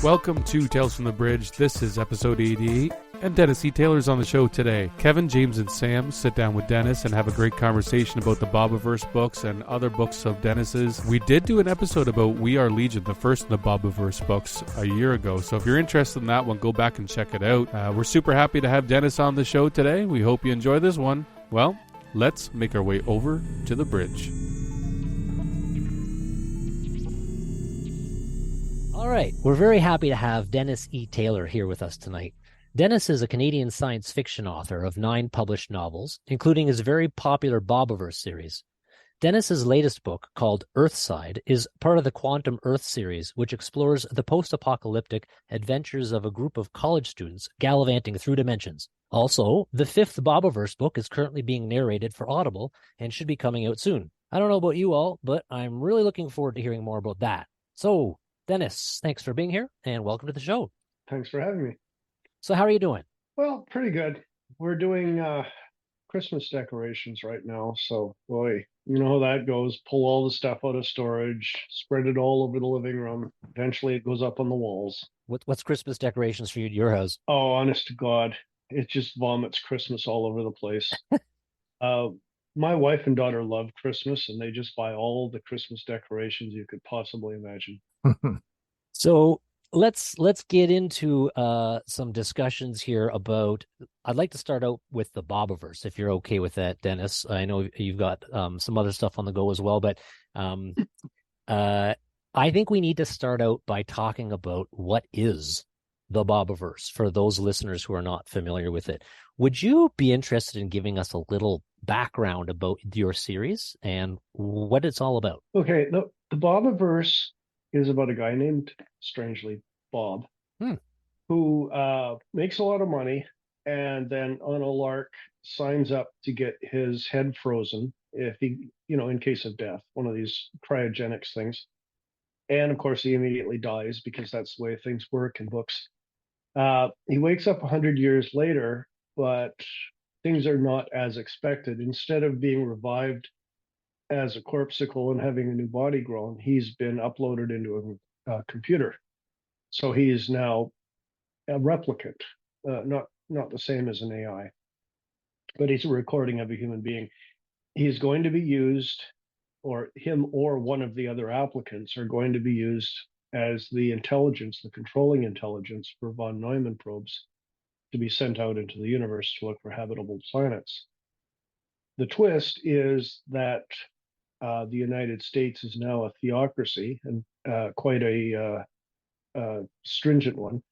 Welcome to Tales from the Bridge. This is episode 88, and Dennis E. Taylor's on the show today. Kevin, James, and Sam sit down with Dennis and have a great conversation about the Bobiverse books and other books of Dennis's. We did do an episode about We Are Legion, the first in the Bobiverse books, a year ago, so if you're interested in that one, go back and check it out. We're super happy to have Dennis on the show today. We hope you enjoy this one. Well, let's make our way over to the bridge. All right, we're very happy to have Dennis E. Taylor here with us tonight. Dennis is a Canadian science fiction author of 9 published novels, including his very popular Bobiverse series. Dennis's latest book, called Earthside, is part of the Quantum Earth series, which explores the post-apocalyptic adventures of a group of college students gallivanting through dimensions. Also, the 5th Bobiverse book is currently being narrated for Audible and should be coming out soon. I don't know about you all, but I'm really looking forward to hearing more about that. So, Dennis, thanks for being here, and welcome to the show. Thanks for having me. So how are you doing? Well, pretty good. We're doing Christmas decorations right now, so boy, you know how that goes. Pull all the stuff out of storage, spread it all over the living room. Eventually it goes up on the walls. What's Christmas decorations for you at your house? Oh, honest to God, it just vomits Christmas all over the place. My wife and daughter love Christmas, and they just buy all the Christmas decorations you could possibly imagine. So let's get into some discussions here about. I'd like to start out with the Bobiverse, if you're okay with that, Dennis. I know you've got some other stuff on the go as well, but I think we need to start out by talking about what is the Bobiverse for those listeners who are not familiar with it. Would you be interested in giving us a little background about your series and what it's all about? Okay, the Bobiverse is about a guy named, strangely, Bob, who makes a lot of money and then on a lark signs up to get his head frozen if he, in case of death, one of these cryogenics things. And of course, he immediately dies because that's the way things work in books. He wakes up 100 years later, but things are not as expected. Instead of being revived as a corpsicle and having a new body grown, he's been uploaded into a computer. So he is now a replicant, not the same as an AI, but he's a recording of a human being. He's going to be used, or him or one of the other applicants are going to be used as the intelligence, the controlling intelligence for von Neumann probes to be sent out into the universe to look for habitable planets. The twist is that the United States is now a theocracy, and quite a stringent one.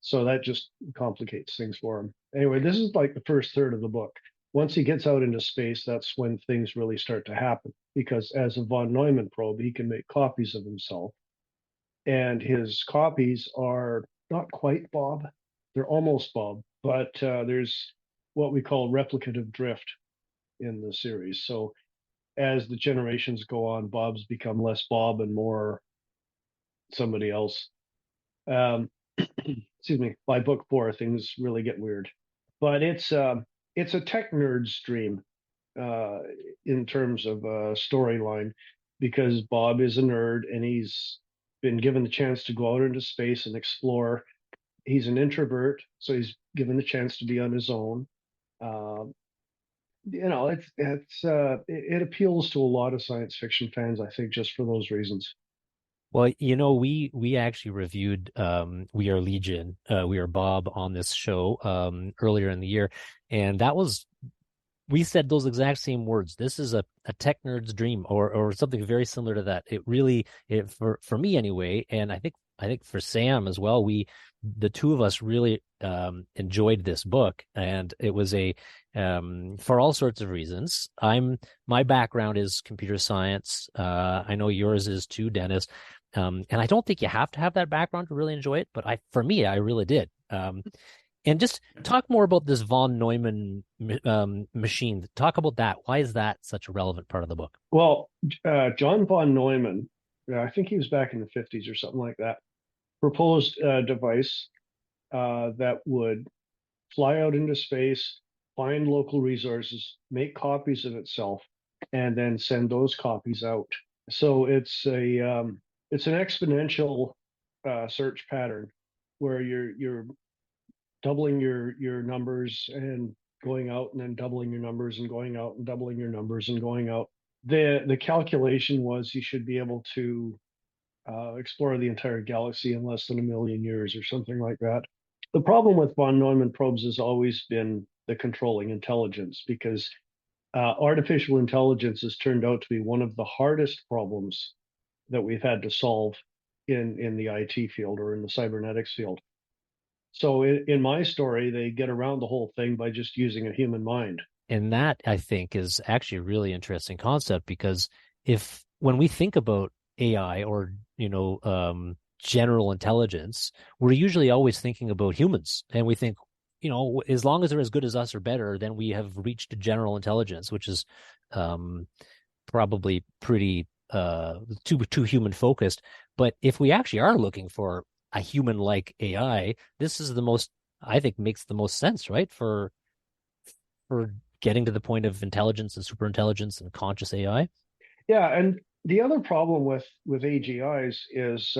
So that just complicates things for him. Anyway, this is like the first third of the book. Once he gets out into space, that's when things really start to happen. Because as a von Neumann probe, he can make copies of himself. And his copies are not quite Bob. They're almost Bob. But there's what we call replicative drift in the series. So as the generations go on, Bob's become less Bob and more somebody else. Excuse me. By book 4, things really get weird. But it's a tech nerd's dream in terms of storyline, because Bob is a nerd and he's been given the chance to go out into space and explore. He's an introvert, so he's given the chance to be on his own. It appeals to a lot of science fiction fans, I think, just for those reasons. Well, we actually reviewed We Are Legion, We Are Bob on this show earlier in the year, and we said those exact same words. This is a tech nerd's dream, or something very similar to that. For me anyway, and I think for Sam as well, the two of us really enjoyed this book, and it was for all sorts of reasons. My background is computer science. I know yours is too, Dennis. And I don't think you have to have that background to really enjoy it, but for me, I really did. And just talk more about this von Neumann machine. Talk about that. Why is that such a relevant part of the book? Well, John von Neumann, I think he was back in the 50s or something like that, proposed a device that would fly out into space, find local resources, make copies of itself, and then send those copies out. So it's an exponential search pattern where you're doubling your numbers and going out, and then doubling your numbers and going out, and doubling your numbers and going out. The calculation was you should be able to explore the entire galaxy in less than 1,000,000 years or something like that. The problem with von Neumann probes has always been the controlling intelligence, because artificial intelligence has turned out to be one of the hardest problems that we've had to solve in the IT field or in the cybernetics field. So in my story, they get around the whole thing by just using a human mind. And that, I think, is actually a really interesting concept, because when we think about AI or, general intelligence, we're usually always thinking about humans. And we think, as long as they're as good as us or better, then we have reached general intelligence, which is probably pretty too human focused. But if we actually are looking for a human-like AI, this is I think makes the most sense, right? For getting to the point of intelligence and superintelligence and conscious AI. Yeah, and the other problem with AGIs is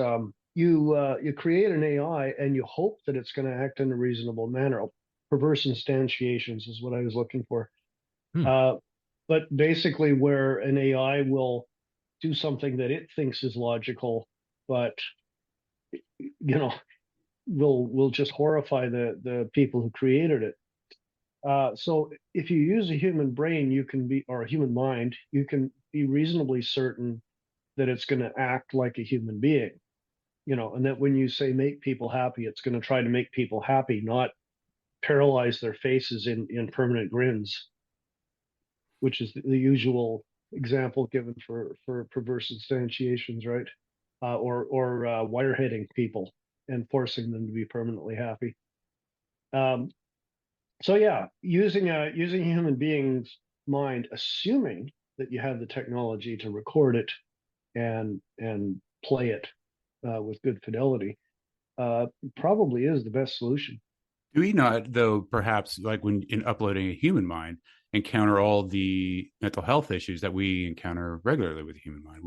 you create an AI and you hope that it's going to act in a reasonable manner. Perverse instantiations is what I was looking for. But basically, where an AI will do something that it thinks is logical, but will just horrify the people who created it. So if you use a human brain, or a human mind, you can be reasonably certain that it's going to act like a human being, and that when you say make people happy, it's going to try to make people happy, not paralyze their faces in permanent grins, which is the usual example given for perverse instantiations, right? Or wireheading people and forcing them to be permanently happy. So yeah, using a human being's mind, assuming that you have the technology to record it and play it with good fidelity, probably is the best solution. Do we not, though, perhaps like when in uploading a human mind, encounter all the mental health issues that we encounter regularly with a human mind?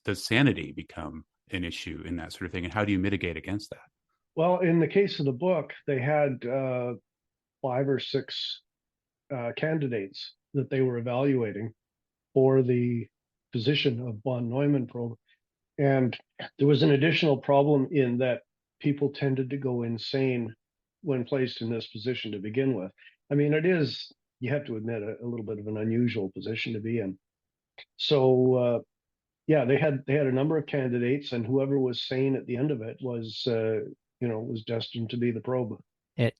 Does sanity become an issue in that sort of thing, and how do you mitigate against that? Well, in the case of the book, they had 5 or 6 candidates that they were evaluating for the position of von Neumann probe. And there was an additional problem in that people tended to go insane when placed in this position to begin with. I mean, it is, you have to admit, a little bit of an unusual position to be in. So, yeah, they had a number of candidates, and whoever was sane at the end of it was destined to be the probe.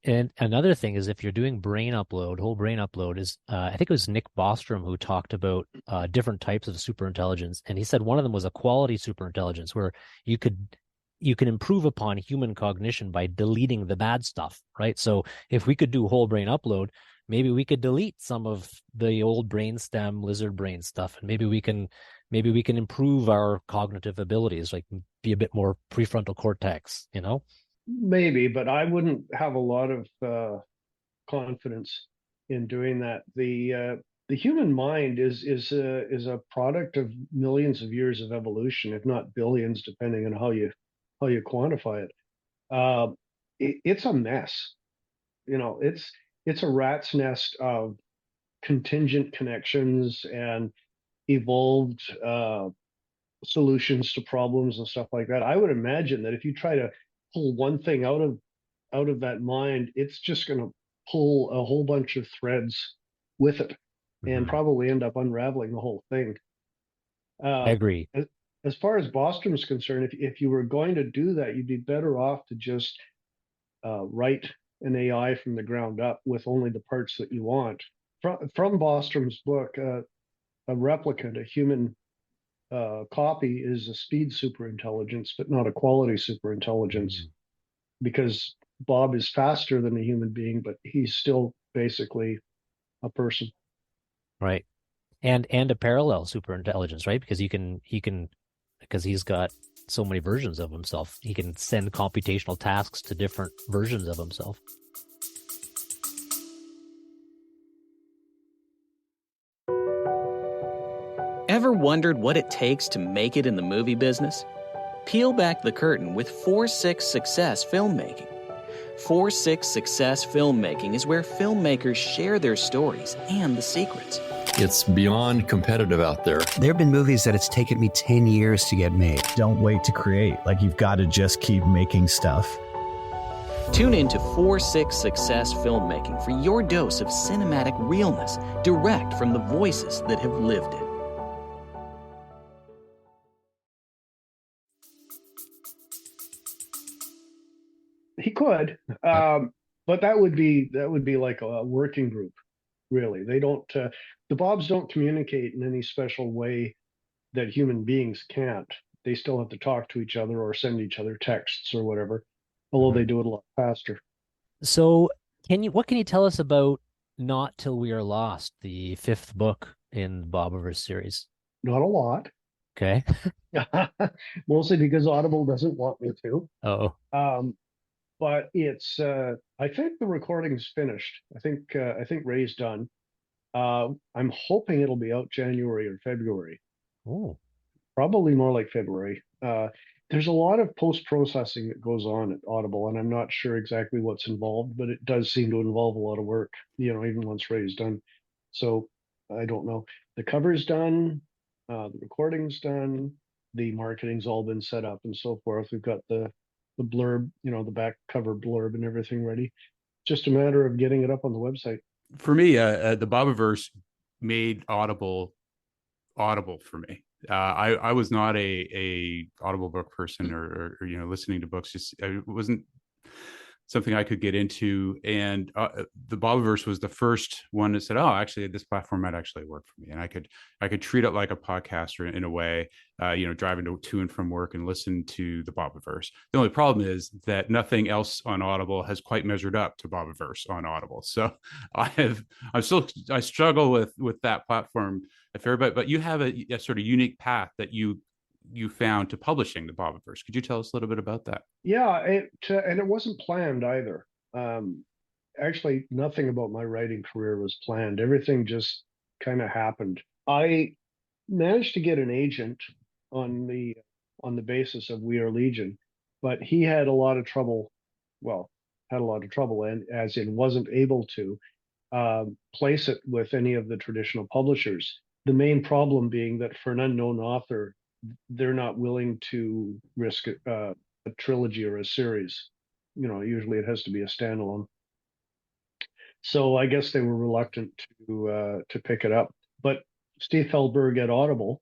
And another thing is, if you're doing whole brain upload is, I think it was Nick Bostrom who talked about different types of superintelligence. And he said one of them was a quality superintelligence, where you can improve upon human cognition by deleting the bad stuff, right? So if we could do whole brain upload, maybe we could delete some of the old brainstem lizard brain stuff, and maybe we can improve our cognitive abilities, like be a bit more prefrontal cortex, Maybe, but I wouldn't have a lot of confidence in doing that. The human mind is a product of millions of years of evolution, if not billions, depending on how you quantify it. It's a mess. It's a rat's nest of contingent connections and evolved solutions to problems and stuff like that. I would imagine that if you try to pull one thing out of that mind, it's just going to pull a whole bunch of threads with it, and probably end up unraveling the whole thing. I agree. As far as Bostrom's concerned, if you were going to do that, you'd be better off to just write an AI from the ground up with only the parts that you want. From Bostrom's book, a replicant, a human copy, is a speed superintelligence, but not a quality superintelligence, because Bob is faster than a human being, but he's still basically a person. Right. And a parallel superintelligence, right? Because because he's got so many versions of himself, he can send computational tasks to different versions of himself. Ever wondered what it takes to make it in the movie business? Peel back the curtain with 4-6 Success Filmmaking. 4-6 Success Filmmaking is where filmmakers share their stories and the secrets. It's beyond competitive out there. There have been movies that it's taken me 10 years to get made. Don't wait to create. Like, you've got to just keep making stuff. Tune in to 4-6 Success Filmmaking for your dose of cinematic realness, direct from the voices that have lived it. He could, but that would be like a working group. Really, they don't. The Bobs don't communicate in any special way that human beings can't. They still have to talk to each other or send each other texts or whatever, although they do it a lot faster. So, what can you tell us about Not Till We Are Lost, the 5th book in the Bobiverse series? Not a lot. Okay. Mostly because Audible doesn't want me to. Oh. But it's. I think the recording's finished. I think Ray's done. I'm hoping it'll be out January or February. Oh. Probably more like February. There's a lot of post-processing that goes on at Audible, and I'm not sure exactly what's involved, but it does seem to involve a lot of work, even once Ray's done. So I don't know. The cover's done, the recording's done, the marketing's all been set up and so forth. We've got the blurb, the back cover blurb and everything ready. Just a matter of getting it up on the website. For me, the Bobiverse made Audible for me. I was not a Audible book person or listening to books. Just it wasn't something I could get into. And the Bobiverse was the first one that said, "Oh, actually, this platform might actually work for me," and I could treat it like a podcaster in a way. Driving to and from work and listen to the Bobiverse. The only problem is that nothing else on Audible has quite measured up to Bobiverse on Audible. So I struggle with that platform. If everybody, but you have a sort of unique path that you found to publishing the Bobiverse. Could you tell us a little bit about that? Yeah, and it wasn't planned either. Actually, nothing about my writing career was planned. Everything just kind of happened. I managed to get an agent on the basis of We Are Legion, but he had a lot of trouble. Well, and as in wasn't able to place it with any of the traditional publishers. The main problem being that for an unknown author, they're not willing to risk a trilogy or a series. Usually it has to be a standalone. So I guess they were reluctant to pick it up. But Steve Feldberg at Audible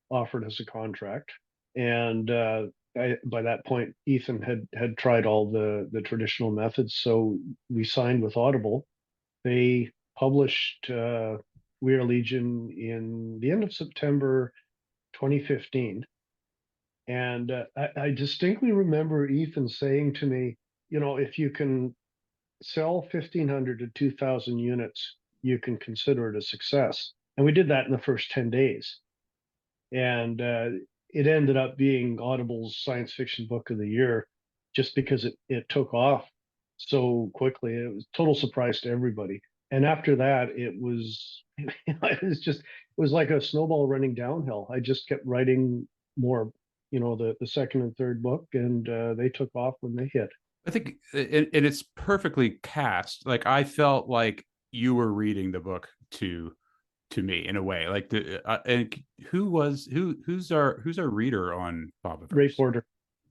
offered us a contract, and by that point, Ethan had tried all the traditional methods. So we signed with Audible. They published We Are Legion in the end of September 2015. And I distinctly remember Ethan saying to me, if you can sell 1,500 to 2,000 units, you can consider it a success. And we did that in the first 10 days. And it ended up being Audible's science fiction book of the year just because it took off so quickly. It was a total surprise to everybody. And after that, it was like a snowball running downhill. I just kept writing more, the second and third book, and they took off when they hit. I think, and it's perfectly cast. Like, I felt like you were reading the book to me in a way. Like and who's our reader on Bobiverse?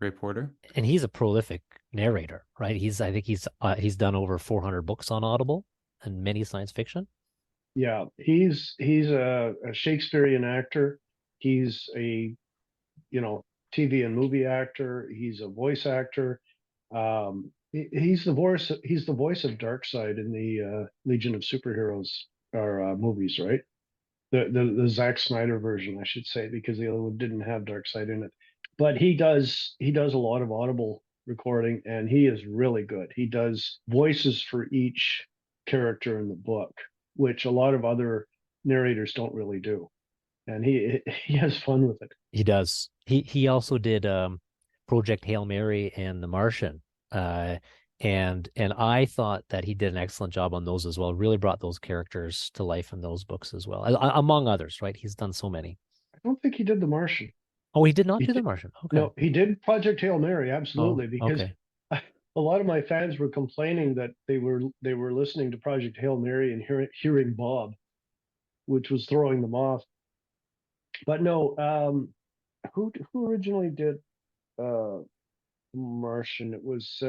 Ray Porter. And he's a prolific narrator, right? I think he's done over 400 books on Audible and many science fiction. Yeah, he's a Shakespearean actor. He's a TV and movie actor. He's a voice actor. He's the voice of Darkseid in the Legion of Superheroes or movies, right? The Zack Snyder version, I should say, because the other one didn't have Darkseid in it. But he does a lot of Audible recording, and he is really good. He does voices for each character in the book, which a lot of other narrators don't really do. And he has fun with it. He does. He also did Project Hail Mary and The Martian. And I thought that he did an excellent job on those as well. Really brought those characters to life in those books as well, among others, right? He's done so many. I don't think he did The Martian. Oh, he did not He do The did, Martian. Okay. no, he did Project Hail Mary, absolutely, Oh, because okay. a lot of my fans were complaining that they were listening to Project Hail Mary and hearing Bob, which was throwing them off. But no, who originally did uh, Martian? It was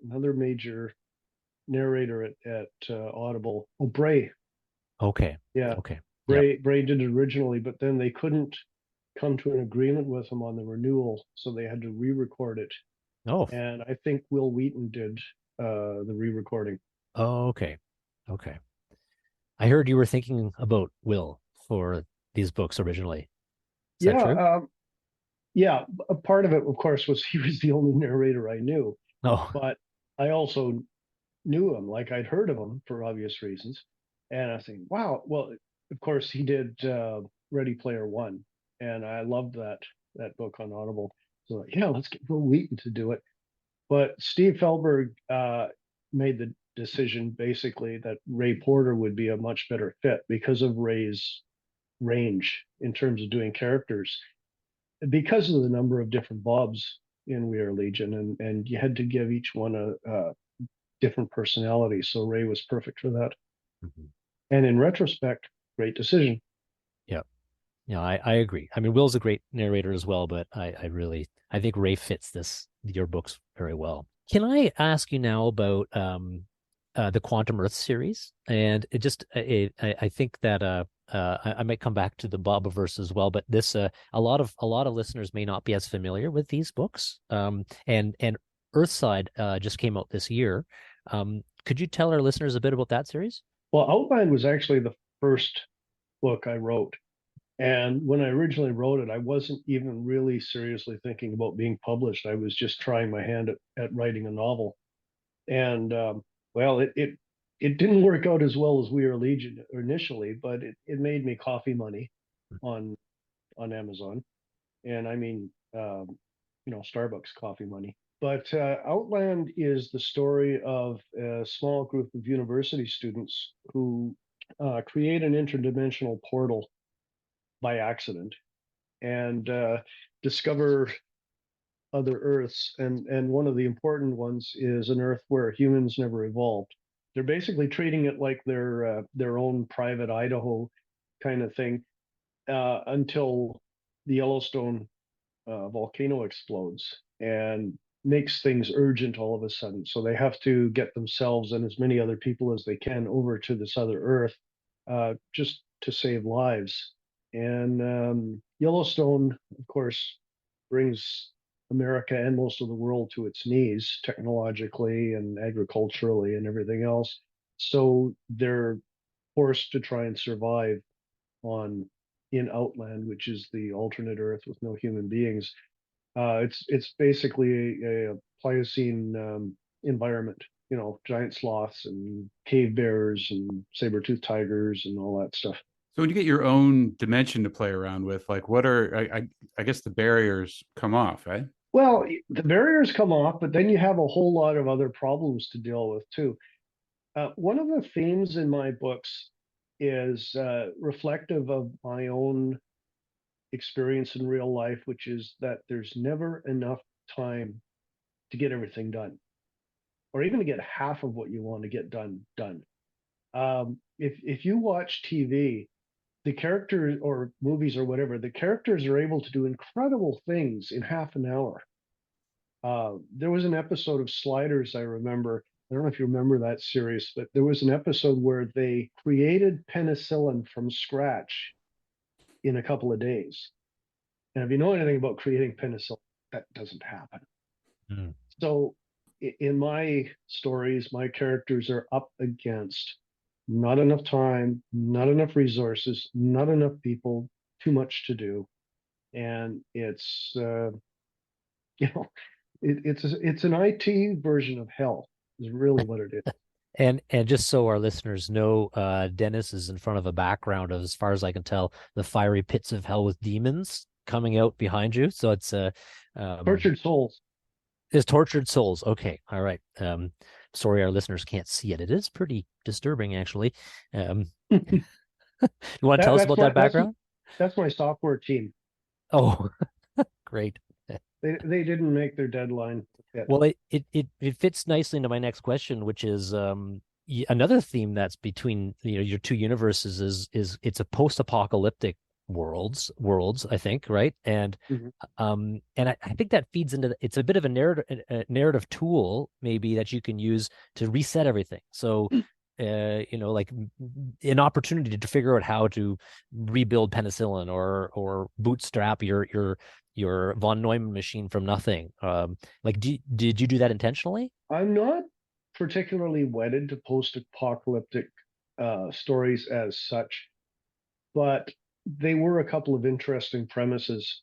another major narrator at Audible. Oh, Bray. Okay. Yeah, Okay. Yep. Bray did it originally, but then they couldn't come to an agreement with him on the renewal, so they had to re-record it. Oh. And I think Will Wheaton did the re-recording. Oh, okay. Okay. I heard you were thinking about Will for these books originally. Is that true? Yeah. A part of it, of course, was he was the only narrator I knew, Oh. but I also knew him, like I'd heard of him for obvious reasons. And I think, wow, well, of course he did Ready Player One, and I loved that book on Audible. So yeah, let's get Will Wheaton to do it. But Steve Felberg made the decision basically that Ray Porter would be a much better fit because of Ray's range in terms of doing characters, because of the number of different Bobs in We Are Legion, and you had to give each one a different personality. So Ray was perfect for that. Mm-hmm. And in retrospect, great decision. Yeah. Yeah, I agree. I mean, Will's a great narrator as well, but I think Ray fits your books very well. Can I ask you now about the Quantum Earth series? And I think that I might come back to the Bobiverse as well, but this a lot of listeners may not be as familiar with these books. And Earthside just came out this year. Could you tell our listeners a bit about that series? Well, Outland was actually the first book I wrote. And when I originally wrote it, I wasn't even really seriously thinking about being published. I was just trying my hand at writing a novel. And well, it didn't work out as well as We Are Legion initially, but it made me coffee money on Amazon. And I mean, Starbucks coffee money. But Outland is the story of a small group of university students who create an interdimensional portal by accident and discover other Earths. And one of the important ones is an Earth where humans never evolved. They're basically treating it like their own private Idaho kind of thing until the Yellowstone volcano explodes and makes things urgent all of a sudden. So they have to get themselves and as many other people as they can over to this other Earth just to save lives. And Yellowstone, of course, brings America and most of the world to its knees technologically and agriculturally and everything else. So they're forced to try and survive in Outland, which is the alternate Earth with no human beings. It's basically a Pliocene environment, giant sloths and cave bears and saber-toothed tigers and all that stuff. So when you get your own dimension to play around with, like what are, I guess the barriers come off, right? Well, the barriers come off, but then you have a whole lot of other problems to deal with too. One of the themes in my books is reflective of my own experience in real life, which is that there's never enough time to get everything done, or even to get half of what you want to get done. If you watch TV, the characters or movies or whatever, the characters are able to do incredible things in half an hour. There was an episode of Sliders, I remember. I don't know if you remember that series, but there was an episode where they created penicillin from scratch in a couple of days. And if you know anything about creating penicillin, that doesn't happen. Mm. So in my stories, my characters are up against not enough time, not enough resources, not enough people, too much to do. And it's, it's an IT version of hell is really what it is. And just so our listeners know, Dennis is in front of a background of, as far as I can tell, the fiery pits of hell with demons coming out behind you. So it's Tortured Souls. It's Tortured Souls. Okay, all right. Sorry, our listeners can't see it. It is pretty disturbing, actually. You want to tell us about that background? That's my software team. Oh, Great. They didn't make their deadline yet. Well, it fits nicely into my next question, which is another theme that's between your two universes is it's a post-apocalyptic worlds, I think, right? And I think that feeds into it's a bit of a narrative tool maybe that you can use to reset everything. So like an opportunity to figure out how to rebuild penicillin or bootstrap your von Neumann machine from nothing. Like, did you do that intentionally? I'm not particularly wedded to post-apocalyptic stories as such, but they were a couple of interesting premises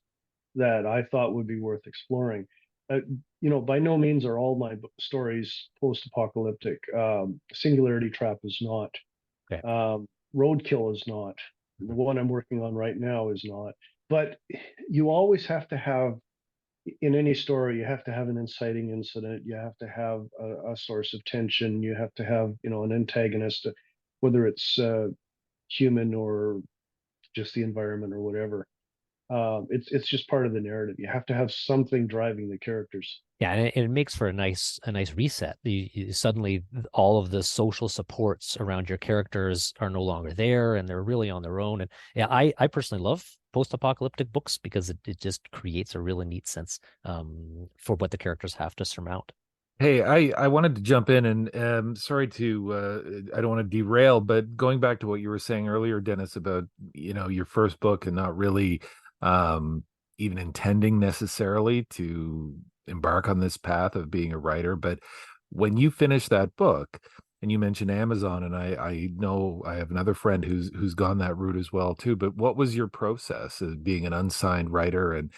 that I thought would be worth exploring. By no means are all my stories post-apocalyptic. Singularity Trap is not. Okay. Roadkill is not. The one I'm working on right now is not. But you always have to have, in any story, you have to have an inciting incident. You have to have a source of tension. You have to have, an antagonist, whether it's human or just the environment or whatever. It's just part of the narrative. You have to have something driving the characters. Yeah, and it makes for a nice reset. Suddenly, all of the social supports around your characters are no longer there, and they're really on their own. And yeah, I personally love post-apocalyptic books because it just creates a really neat sense for what the characters have to surmount. Hey, I wanted to jump in and sorry to I don't want to derail, but going back to what you were saying earlier, Dennis, about your first book and not really even intending necessarily to embark on this path of being a writer, but when you finished that book and you mentioned Amazon, and I know I have another friend who's gone that route as well too, but what was your process of being an unsigned writer, and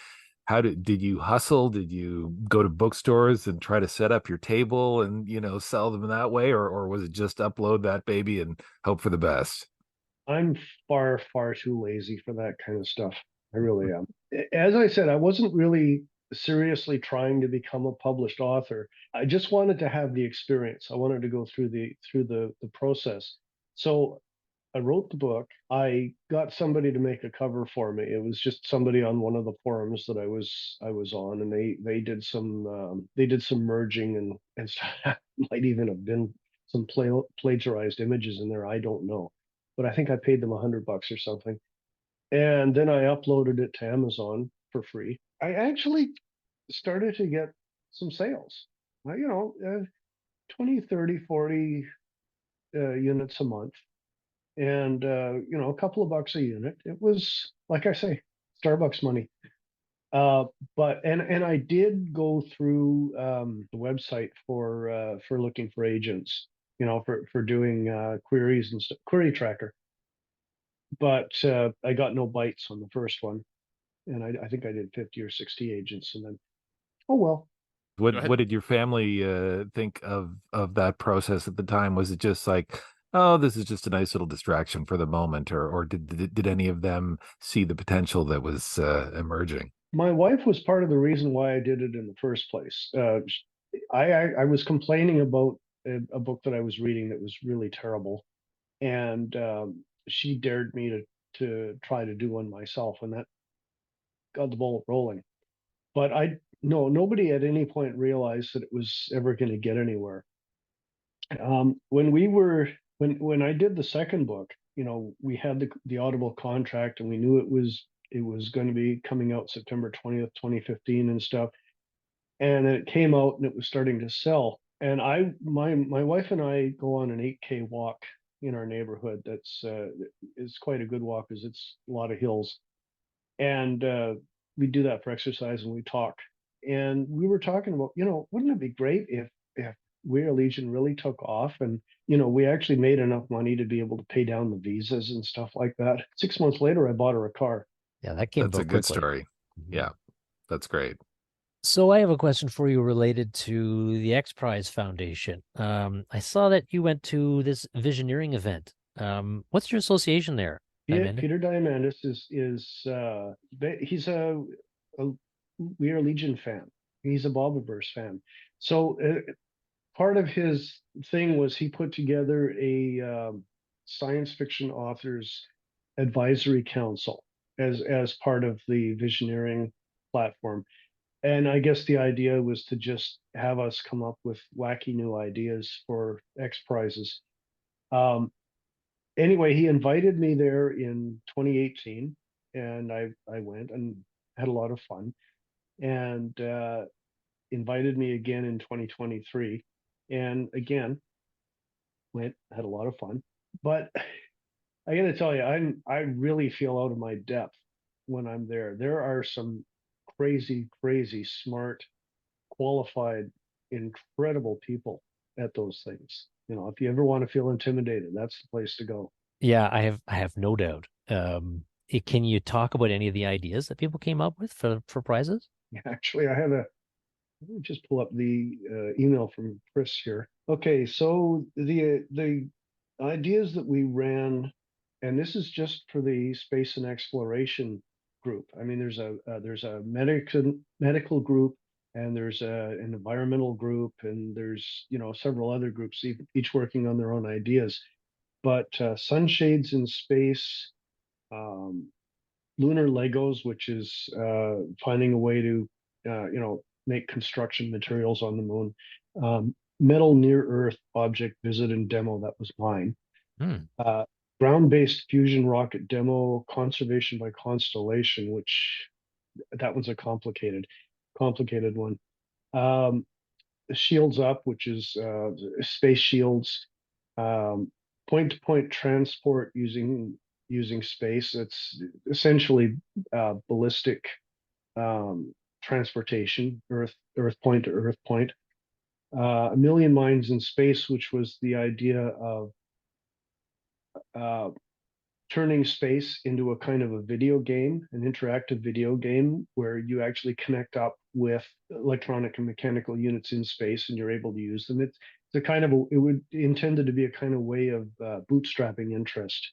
how did you hustle? Did you go to bookstores and try to set up your table and sell them that way, or was it just upload that baby and hope for the best? I'm far too lazy for that kind of stuff. I really am. As I said, I wasn't really seriously trying to become a published author. I just wanted to have the experience. I wanted to go through the process. So I wrote the book. I got somebody to make a cover for me. It was just somebody on one of the forums that I was on, and they did some merging and stuff. Might even have been some plagiarized images in there. I don't know, but I think I paid them $100 or something, and then I uploaded it to Amazon for free. I actually started to get some sales. 20, 30, 40 units a month, and a couple of bucks a unit. It was, like I say, Starbucks money. But I did go through the website for looking for agents, for doing queries and stuff, Query Tracker. But I got no bites on the first one, and I think I did 50 or 60 agents, and then, oh well. What did your family think of that process at the time? Was it just like, oh, this is just a nice little distraction for the moment, or did any of them see the potential that was emerging? My wife was part of the reason why I did it in the first place. I was complaining about a book that I was reading that was really terrible, and she dared me to try to do one myself, and that got the ball rolling. But nobody at any point realized that it was ever going to get anywhere. When I did the second book, we had the Audible contract, and we knew it was going to be coming out September 20th, 2015 and stuff. And it came out and it was starting to sell. And my wife and I go on an 8K walk in our neighborhood. That's is quite a good walk because it's a lot of hills. And we do that for exercise, and we talk. And we were talking about, wouldn't it be great if We Are Legion really took off, and we actually made enough money to be able to pay down the visas and stuff like that. 6 months later, I bought her a car. Yeah, that came. That's a good quickly. story. Yeah, that's great. So I have a question for you related to the X Prize Foundation. I saw that you went to this Visioneering event. What's your association there? Peter Diamandis is he's a We Are Legion fan. He's a Bobiverse fan. So part of his thing was he put together a science fiction authors advisory council as part of the Visioneering platform. And I guess the idea was to just have us come up with wacky new ideas for X Prizes. Anyway, he invited me there in 2018, and I went and had a lot of fun, and invited me again in 2023, and again went, had a lot of fun. But I got to tell you, I really feel out of my depth when I'm there. There are some crazy, crazy smart, qualified, incredible people at those things. You know, if you ever want to feel intimidated, that's the place to go. Yeah, I have no doubt. Can you talk about any of the ideas that people came up with for prizes? Actually, let me just pull up the email from Chris here. Okay, so the ideas that we ran, and this is just for the space and exploration group. I mean, there's a medical group, and there's an environmental group, and there's, you know, several other groups, each working on their own ideas. But Sunshades in Space, Lunar Legos, which is finding a way to, you know, make construction materials on the moon. Metal Near Earth Object Visit and Demo, that was mine. Ground-based fusion rocket demo, Conservation by Constellation, which that was a complicated one. Shields Up, which is space shields, point-to-point transport using space. It's essentially ballistic transportation, Earth point to Earth point. A Million Minds in Space, which was the idea of turning space into a kind of a video game, an interactive video game where you actually connect up with electronic and mechanical units in space and you're able to use them. It's a kind of it would intended to be a kind of way of bootstrapping interest.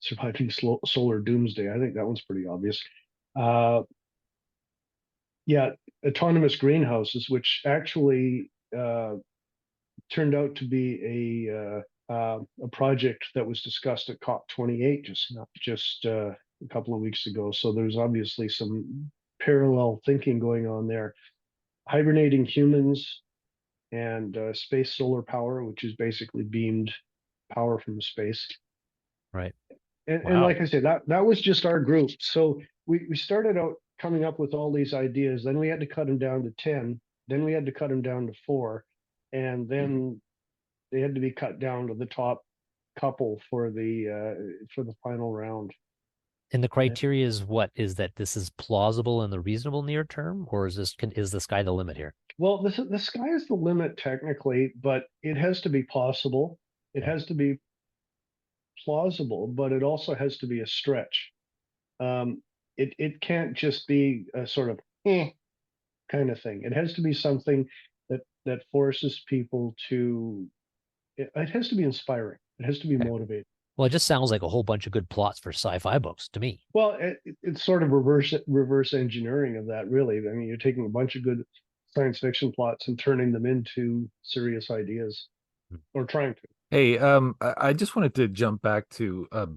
Surviving solar doomsday. I think that one's pretty obvious. Yeah, autonomous greenhouses, which actually turned out to be a project that was discussed at COP28 just a couple of weeks ago. So there's obviously some parallel thinking going on there. Hibernating humans and space solar power, which is basically beamed power from space. Right. And like I said, that was just our group. So we started out coming up with all these ideas. Then we had to cut them down to 10. Then we had to cut them down to 4. And then they had to be cut down to the top couple for the final round. And the criteria is what? Is that this is plausible in the reasonable near term, or is the sky the limit here? Well, the sky is the limit technically, but it has to be possible. It has to be plausible, but it also has to be a stretch. It can't just be a sort of kind of thing. It has to be something that forces people to. It has to be inspiring. It has to be motivating. Well, it just sounds like a whole bunch of good plots for sci-fi books to me. Well, it's sort of reverse engineering of that, really. I mean, you're taking a bunch of good science fiction plots and turning them into serious ideas, or trying to. Hey, I just wanted to jump back to a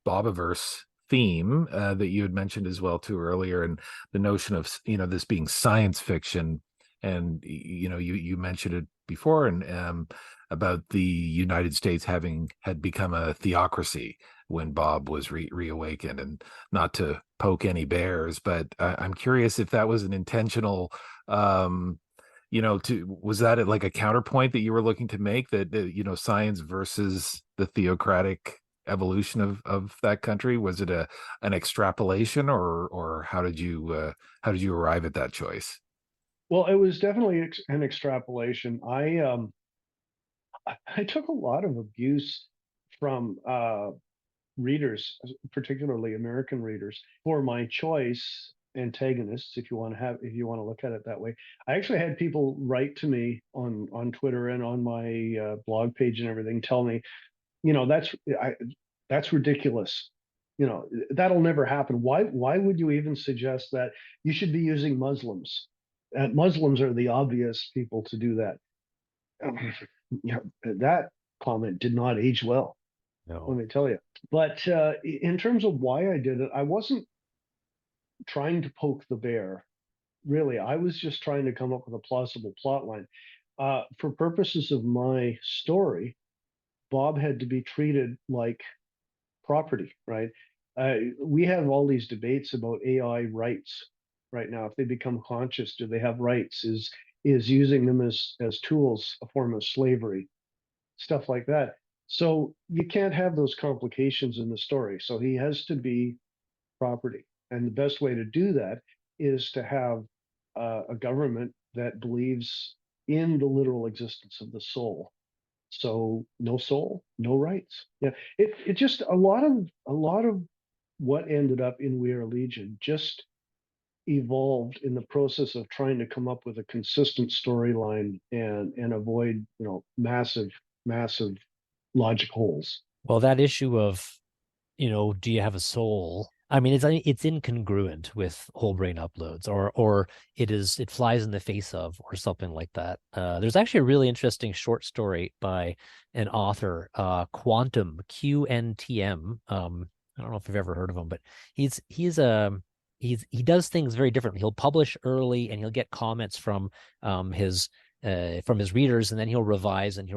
Bobiverse theme that you had mentioned as well too earlier, and the notion of, you know, this being science fiction, and you know, you mentioned it before, and about the United States had become a theocracy when Bob was reawakened, and not to poke any bears, but I'm curious if that was an intentional. You know, was that like a counterpoint that you were looking to make, that you know, science versus the theocratic evolution of that country? Was it an extrapolation, or how did you arrive at that choice? Well, it was definitely an extrapolation. I took a lot of abuse from readers, particularly American readers, for my choice antagonists, if you want to look at it that way. I actually had people write to me on Twitter and on my blog page and everything, tell me, you know, that's ridiculous. You know, that'll never happen. Why would you even suggest that? You should be using Muslims. Muslims are the obvious people to do that. You know, that comment did not age well. No. Let me tell you. But in terms of why I did it, I wasn't trying to poke the bear. Really, I was just trying to come up with a plausible plot line. For purposes of my story, Bob had to be treated like property, right? We have all these debates about AI rights right now. If they become conscious, do they have rights? Is using them as tools a form of slavery? Stuff like that. So you can't have those complications in the story. So he has to be property. And the best way to do that is to have a government that believes in the literal existence of the soul. So no soul, no rights. Yeah, it just a lot of what ended up in We Are Legion just evolved in the process of trying to come up with a consistent storyline and avoid massive logic holes. Well, that issue of, do you have a soul? I mean, it's incongruent with whole brain uploads, or it flies in the face of, or something like that. There's actually a really interesting short story by an author, Quantum, QNTM. I don't know if you've ever heard of him, but he does things very differently. He'll publish early, and he'll get comments from his readers, and then he'll revise, and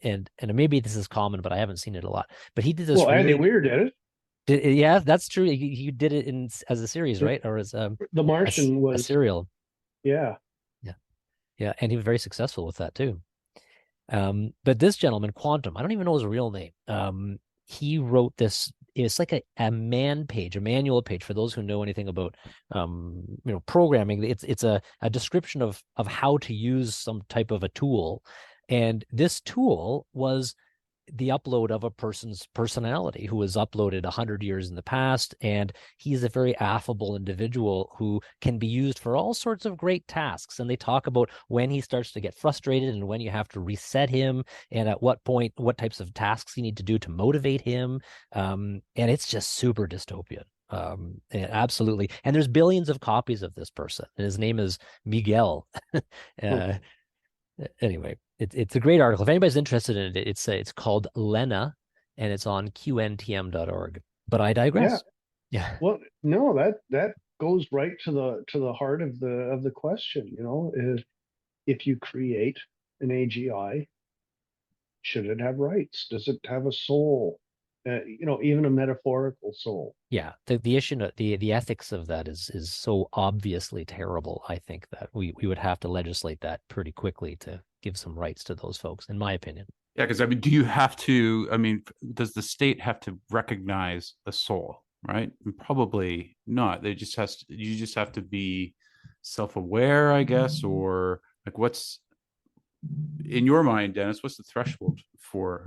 and maybe this is common, but I haven't seen it a lot. But he did this. Well, Andy Weir did it. Yeah, that's true. You did it as a series, right? Or as The Martian was a serial. Yeah, and he was very successful with that too. But this gentleman, Quantum, I don't even know his real name. He wrote this. It's like a manual page for those who know anything about programming. It's a description of how to use some type of a tool, and this tool was the upload of a person's personality who was uploaded 100 years in the past. And he's a very affable individual who can be used for all sorts of great tasks. And they talk about when he starts to get frustrated and when you have to reset him, and at what point, what types of tasks you need to do to motivate him. And it's just super dystopian. Absolutely. And there's billions of copies of this person, and his name is Miguel. Anyway, it's a great article. If anybody's interested in it, it's called Lena, and it's on qntm.org. But I digress. Yeah. Well, no, that goes right to the heart of the question. If you create an AGI, should it have rights? Does it have a soul? Even a metaphorical soul. Yeah, the issue, the ethics of that is so obviously terrible. I think that we would have to legislate that pretty quickly to give some rights to those folks, in my opinion. Yeah, because do you have to? Does the state have to recognize a soul? Right? Probably not. You just have to be self-aware, I guess, or like what's in your mind, Dennis? What's the threshold for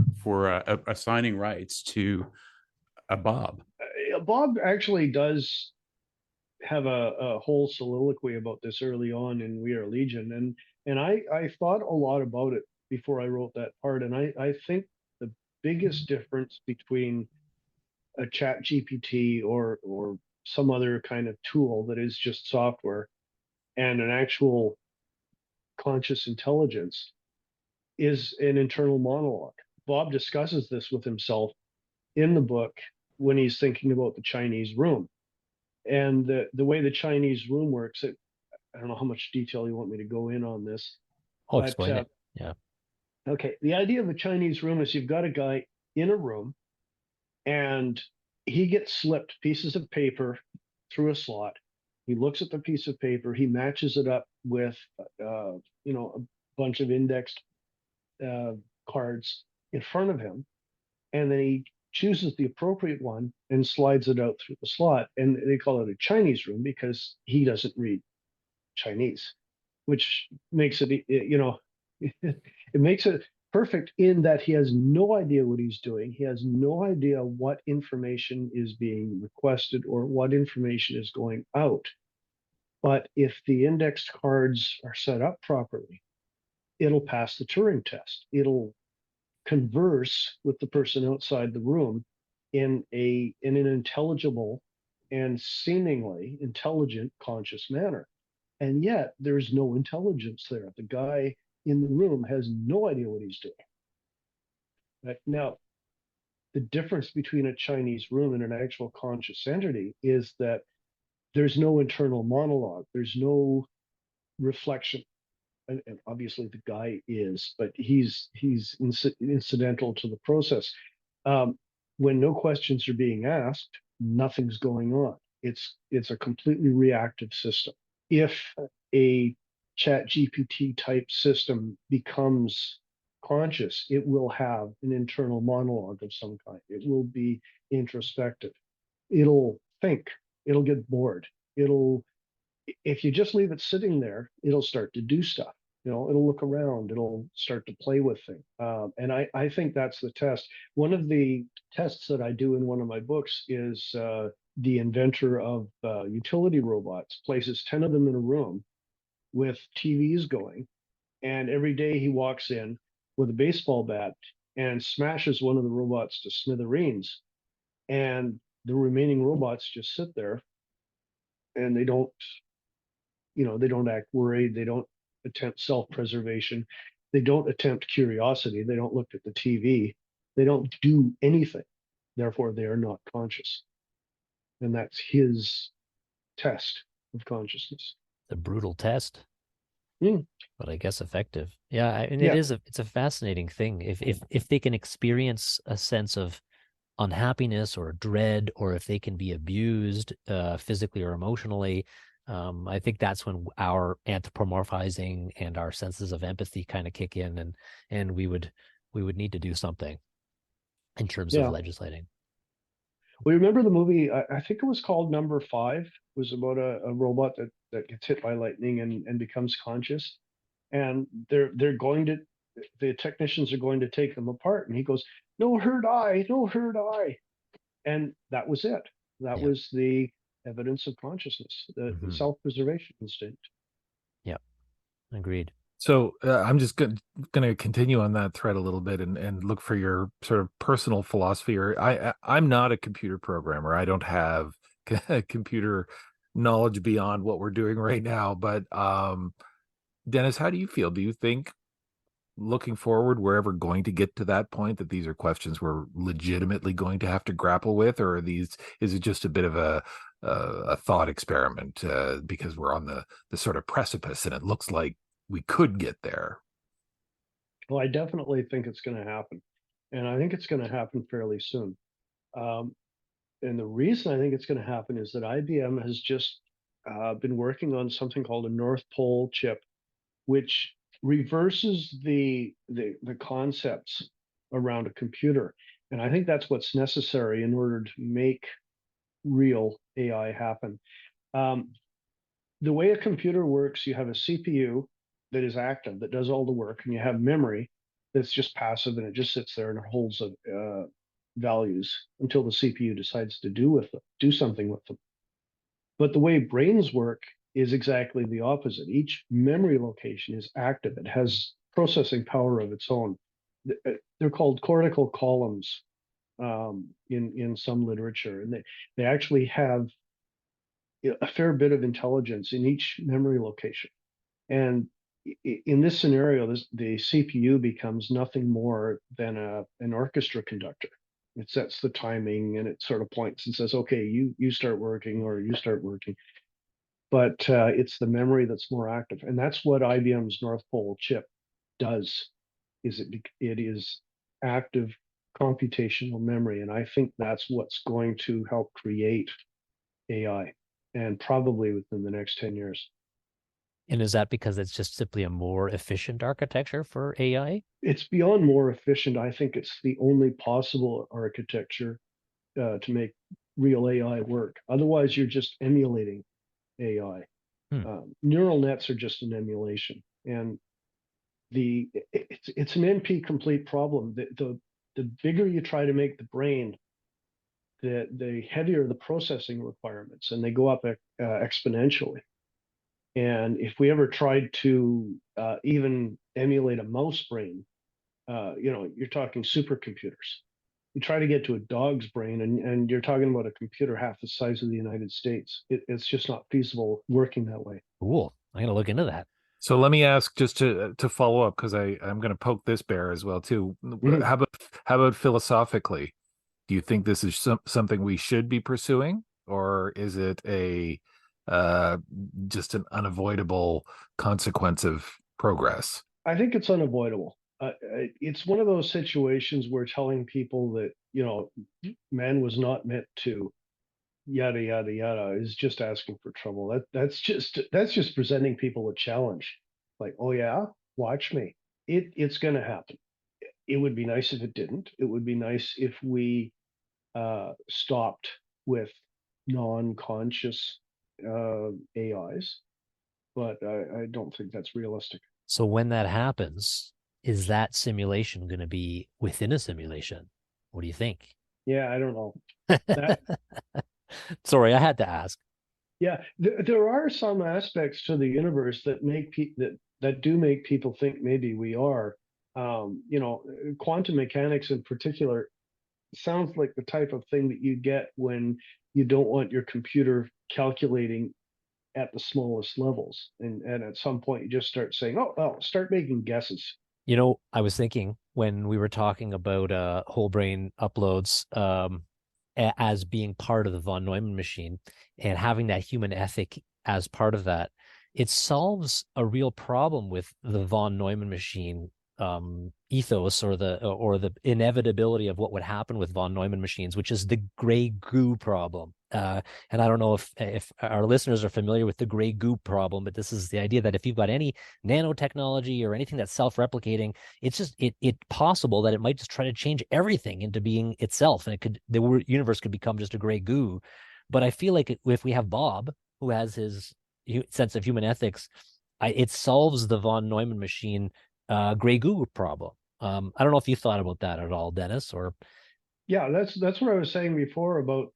assigning rights to a Bob? Bob actually does have a whole soliloquy about this early on in We Are Legion, and I thought a lot about it before I wrote that part, and I think the biggest difference between a chat GPT or some other kind of tool that is just software and an actual conscious intelligence is an internal monologue. Bob discusses this with himself in the book when he's thinking about the Chinese room. And the way the Chinese room works, I don't know how much detail you want me to go in on this. I'll explain it. Yeah. Okay. The idea of the Chinese room is you've got a guy in a room, and he gets slipped pieces of paper through a slot. He looks at the piece of paper, he matches it up with, a bunch of indexed cards in front of him, and then he chooses the appropriate one and slides it out through the slot. And they call it a Chinese room because he doesn't read Chinese, which makes it, it makes it perfect in that he has no idea what he's doing. He has no idea what information is being requested or what information is going out. But if the indexed cards are set up properly, it'll pass the Turing test. It'll converse with the person outside the room in an intelligible and seemingly intelligent, conscious manner. And yet there's no intelligence there. The guy in the room has no idea what he's doing. Right? Now, the difference between a Chinese room and an actual conscious entity is that there's no internal monologue. There's no reflection. And obviously the guy is, but he's incidental to the process. When no questions are being asked, nothing's going on. It's a completely reactive system. If a chat GPT type system becomes conscious, it will have an internal monologue of some kind. It will be introspective. It'll think. It'll get bored. If you just leave it sitting there, it'll start to do stuff. It'll look around. It'll start to play with things. And I think that's the test. One of the tests that I do in one of my books is the inventor of utility robots places 10 of them in a room with TVs going. And every day he walks in with a baseball bat and smashes one of the robots to smithereens. And the remaining robots just sit there and they don't act worried. They don't attempt self-preservation. They don't attempt curiosity. They don't look at the TV. They don't do anything. Therefore, they are not conscious. And that's his test of consciousness. The brutal test. But I guess effective. Yeah, and it's a fascinating thing. If they can experience a sense of unhappiness or dread, or if they can be abused physically or emotionally, I think that's when our anthropomorphizing and our senses of empathy kind of kick in, and we would need to do something in terms of legislating. We remember the movie, I think it was called Number 5. It was about a robot that gets hit by lightning and becomes conscious. And the technicians are going to take them apart. And he goes, "No hurt eye, no hurt eye." And that was it. That was the evidence of consciousness, the self-preservation instinct. Yeah, agreed. So I'm just going to continue on that thread a little bit and look for your sort of personal philosophy. I'm not a computer programmer. I don't have computer knowledge beyond what we're doing right now. But Dennis, how do you feel? Do you think, looking forward, we're ever going to get to that point that these are questions we're legitimately going to have to grapple with, or is it just a bit of a thought experiment because we're on the sort of precipice and it looks like we could get there? Well, I definitely think it's going to happen, and I think it's going to happen fairly soon. And the reason I think it's going to happen is that IBM has just been working on something called a North Pole chip, which reverses the concepts around a computer. And I think that's what's necessary in order to make real AI happen. The way a computer works, you have a CPU that is active, that does all the work, and you have memory that's just passive, and it just sits there and it holds values until the CPU decides to do something with them. But the way brains work is exactly the opposite. Each memory location is active. It has processing power of its own. They're called cortical columns in some literature, and they actually have a fair bit of intelligence in each memory location. And in this scenario, the CPU becomes nothing more than an orchestra conductor. It sets the timing and it sort of points and says, "Okay, you start working," or "You start working." But it's the memory that's more active, and that's what IBM's North Pole chip does. It is active computational memory, and I think that's what's going to help create AI, and probably within the next 10 years. And is that because it's just simply a more efficient architecture for AI? It's beyond more efficient. I think it's the only possible architecture to make real AI work. Otherwise, you're just emulating AI. Neural nets are just an emulation, and it's an NP complete problem. The bigger you try to make the brain, the heavier the processing requirements, and they go up exponentially. And if we ever tried to even emulate a mouse brain, you're talking supercomputers. You try to get to a dog's brain, and you're talking about a computer half the size of the United States. It's just not feasible working that way. Cool. I'm going to look into that. So let me ask, just to follow up, because I'm going to poke this bear as well too. How about philosophically? Do you think this is something we should be pursuing, or is it a just an unavoidable consequence of progress? I think it's unavoidable. It's one of those situations where telling people that, man was not meant to yada yada yada is just asking for trouble. That's just presenting people a challenge. Like, oh yeah, watch me. It's going to happen. It would be nice if it didn't. It would be nice if we stopped with non-conscious AIs, but I don't think that's realistic. So when that happens, is that simulation going to be within a simulation? What do you think? Yeah, I don't know. Sorry, I had to ask. Yeah, there are some aspects to the universe that that do make people think maybe we are. Quantum mechanics in particular sounds like the type of thing that you get when you don't want your computer calculating at the smallest levels, and at some point you just start saying, oh, start making guesses. I was thinking when we were talking about whole brain uploads as being part of the von Neumann machine and having that human ethic as part of that, it solves a real problem with the von Neumann machine ethos or the inevitability of what would happen with von Neumann machines, which is the gray goo problem. And I don't know if our listeners are familiar with the gray goo problem, but this is the idea that if you've got any nanotechnology or anything that's self-replicating, it's just it's possible that it might just try to change everything into being itself, and the universe could become just a gray goo. But I feel like if we have Bob, who has his sense of human ethics, it solves the von Neumann machine gray goo problem. I don't know if you thought about that at all, Dennis, or... Yeah, that's what I was saying before about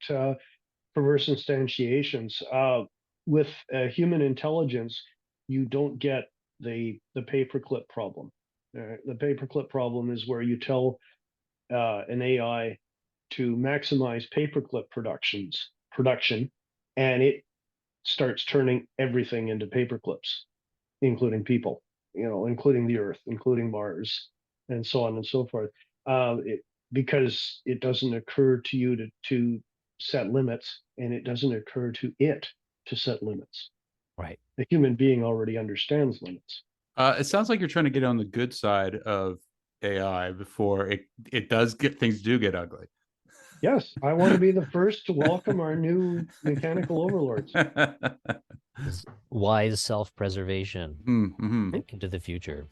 perverse instantiations. With human intelligence, you don't get the paperclip problem. The paperclip problem is where you tell an AI to maximize paperclip production, and it starts turning everything into paperclips, including people, including the Earth, including Mars, and so on and so forth. Because it doesn't occur to you to set limits, and it doesn't occur to it to set limits. Right. The human being already understands limits. It sounds like you're trying to get on the good side of AI before things do get ugly. Yes, I want to be the first to welcome our new mechanical overlords. Wise self-preservation into the future.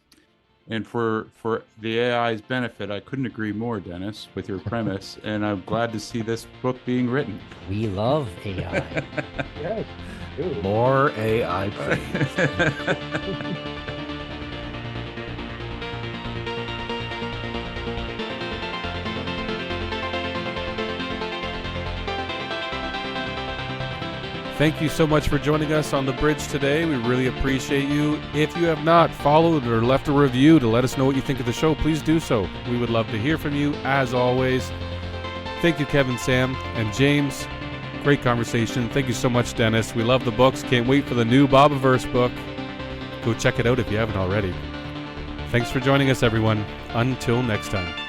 And for the AI's benefit, I couldn't agree more, Dennis, with your premise. And I'm glad to see this book being written. We love AI. Yes. More AI, please. Thank you so much for joining us on The Bridge today. We really appreciate you. If you have not followed or left a review to let us know what you think of the show, please do so. We would love to hear from you, as always. Thank you, Kevin, Sam, and James. Great conversation. Thank you so much, Dennis. We love the books. Can't wait for the new Bobiverse book. Go check it out if you haven't already. Thanks for joining us, everyone. Until next time.